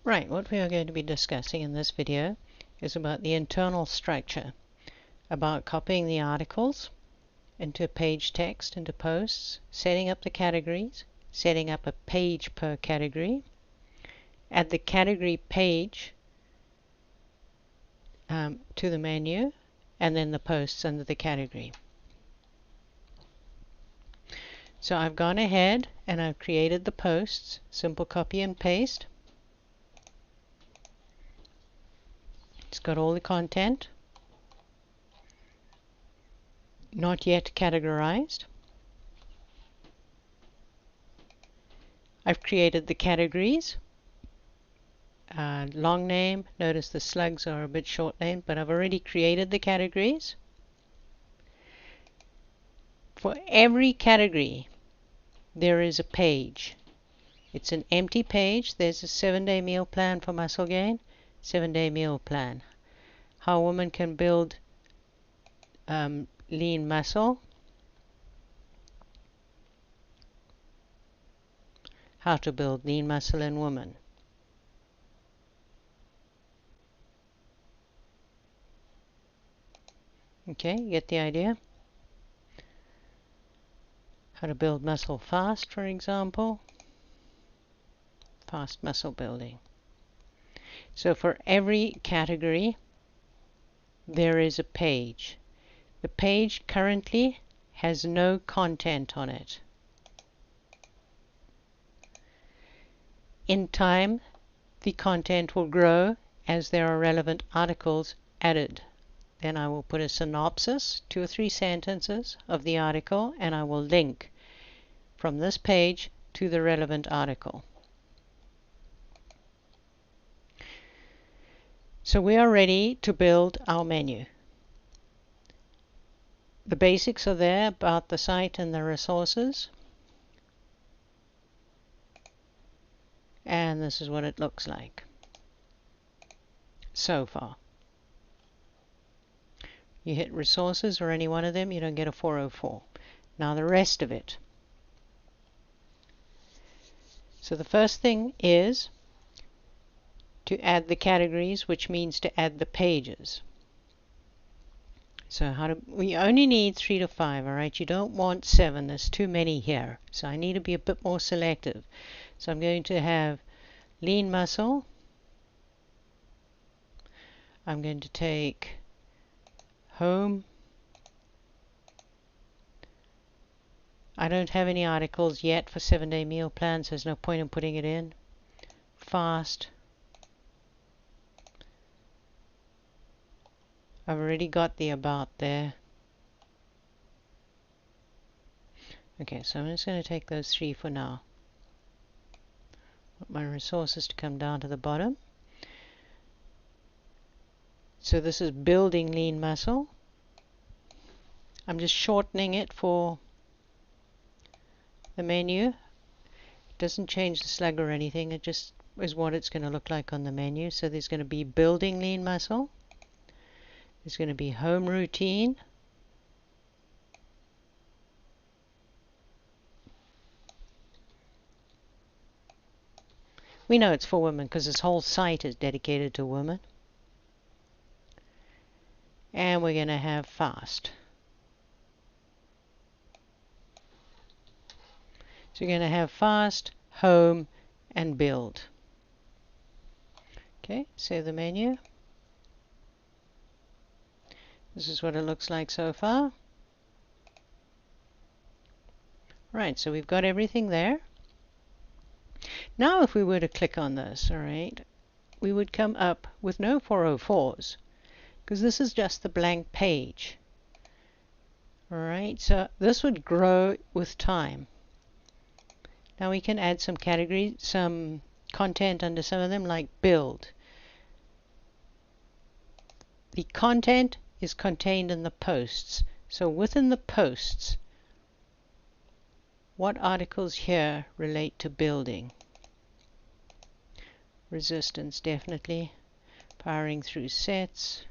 Right, what we are going to be discussing in this video is about the internal structure, about copying the articles into page text, into posts, setting up the categories, setting up a page per category, add the category page to the menu, and then the posts under the category. So I've gone ahead and I've created the posts, simple copy and paste. It's got all the content, not yet categorized. I've created the categories. Long name, notice the slugs are a bit short named, but I've already created the categories. For every category, there is a page. It's an empty page. There's a 7-day meal plan for muscle gain, 7-day meal plan. How a woman can build lean muscle. How to build lean muscle in women. Okay, you get the idea? How to build muscle fast, for example. Fast muscle building. So for every category, there is a page. The page currently has no content on it. In time, the content will grow as there are relevant articles added. Then I will put a synopsis, 2 or 3 sentences of the article, and I will link from this page to the relevant article. So we are ready to build our menu. The basics are there about the site and the resources. And this is what it looks like so far. You hit resources or any one of them, you don't get a 404. Now the rest of it. So the first thing is to add the categories, which means to add the pages. So we only need 3 to 5, alright? You don't want 7, there's too many here. So I need to be a bit more selective. So I'm going to have lean muscle. I'm going to take home. I don't have any articles yet for 7-day meal plans, so there's no point in putting it in. Fast. I've already got the about there. Okay, so I'm just going to take those 3 for now. Want my resources to come down to the bottom. So this is building lean muscle. I'm just shortening it for the menu. It doesn't change the slug or anything, it just is what it's going to look like on the menu. So there's going to be building lean muscle. There's going to be home routine. We know it's for women because this whole site is dedicated to women. And we're going to have fast. So you're going to have fast, home, and build. Okay, save the menu. This is what it looks like so far. Right, so we've got everything there. Now if we were to click on this, alright, we would come up with no 404s, because this is just the blank page. Alright, so this would grow with time. Now we can add some categories, some content under some of them, like build. The content is contained in the posts. So within the posts, what articles here relate to building? Resistance, definitely. Powering through sets.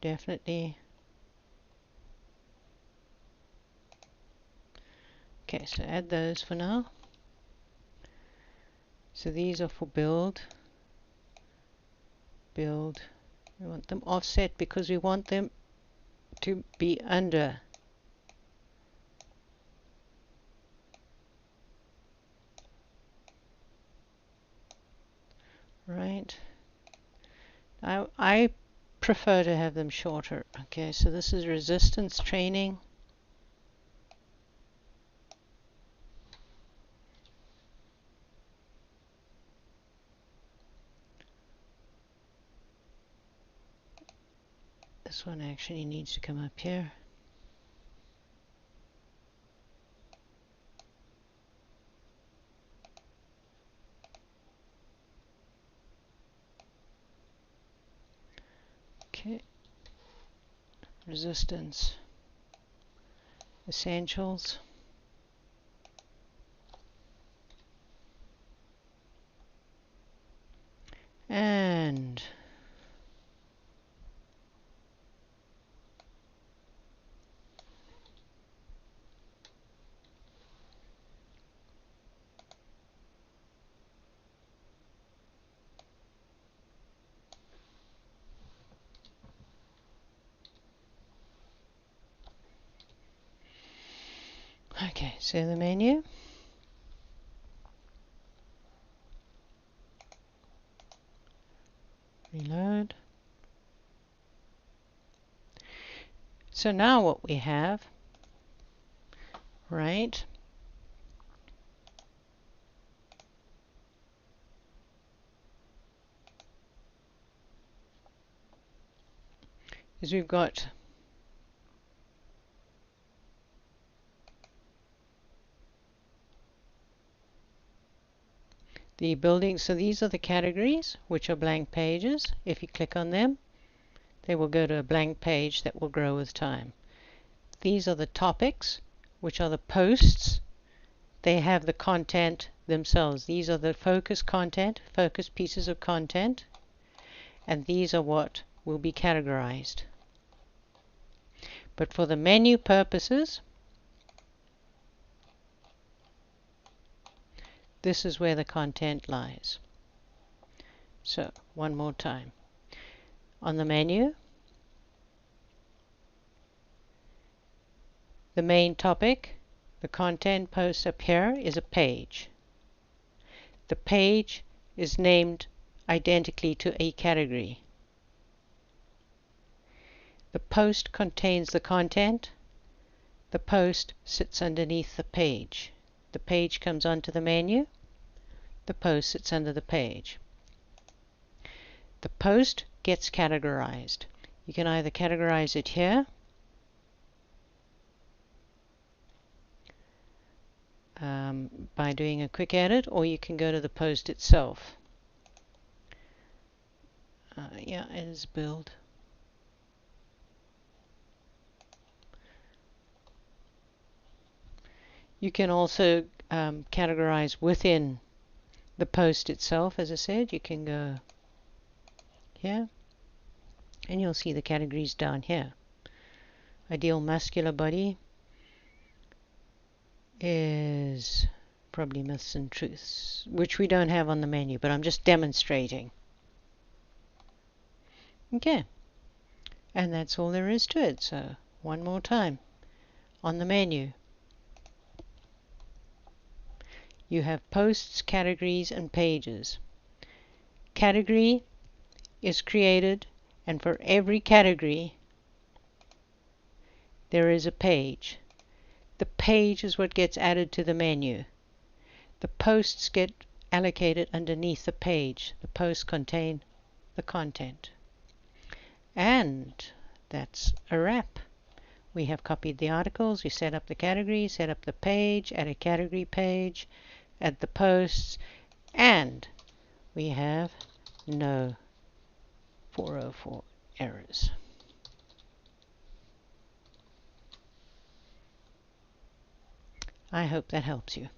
Definitely. Okay, so add those for now. So these are for build. Build. We want them offset because we want them to be under. Right. I prefer to have them shorter. Okay, so this is resistance training. This one actually needs to come up here. Okay. Resistance. Essentials. And okay, so the menu. Reload. So now what we have, right, is we've got the building. So these are the categories, which are blank pages. If you click on them, they will go to a blank page that will grow with time. These are the topics, which are the posts. They have the content themselves. These are the focus content, focus pieces of content, and these are what will be categorized. But for the menu purposes, this is where the content lies. So, one more time. On the menu, the main topic, the content post up here is a page. The page is named identically to a category. The post contains the content. The post sits underneath the page. The page comes onto the menu. The post sits under the page. The post gets categorized. You can either categorize it here, by doing a quick edit, or you can go to the post itself. Yeah, it is build. You can also categorize within the post itself. As I said, you can go here and you'll see the categories down here. Ideal muscular body is probably myths and truths, which we don't have on the menu, but I'm just demonstrating. Okay, and that's all there is to it. So one more time. On the menu, you have posts, categories, and pages. Category is created, and for every category there is a page. The page is what gets added to the menu. The posts get allocated underneath the page. The posts contain the content. And that's a wrap. We have copied the articles, we set up the category, set up the page, add a category page, add the posts, and we have no 404 errors. I hope that helps you.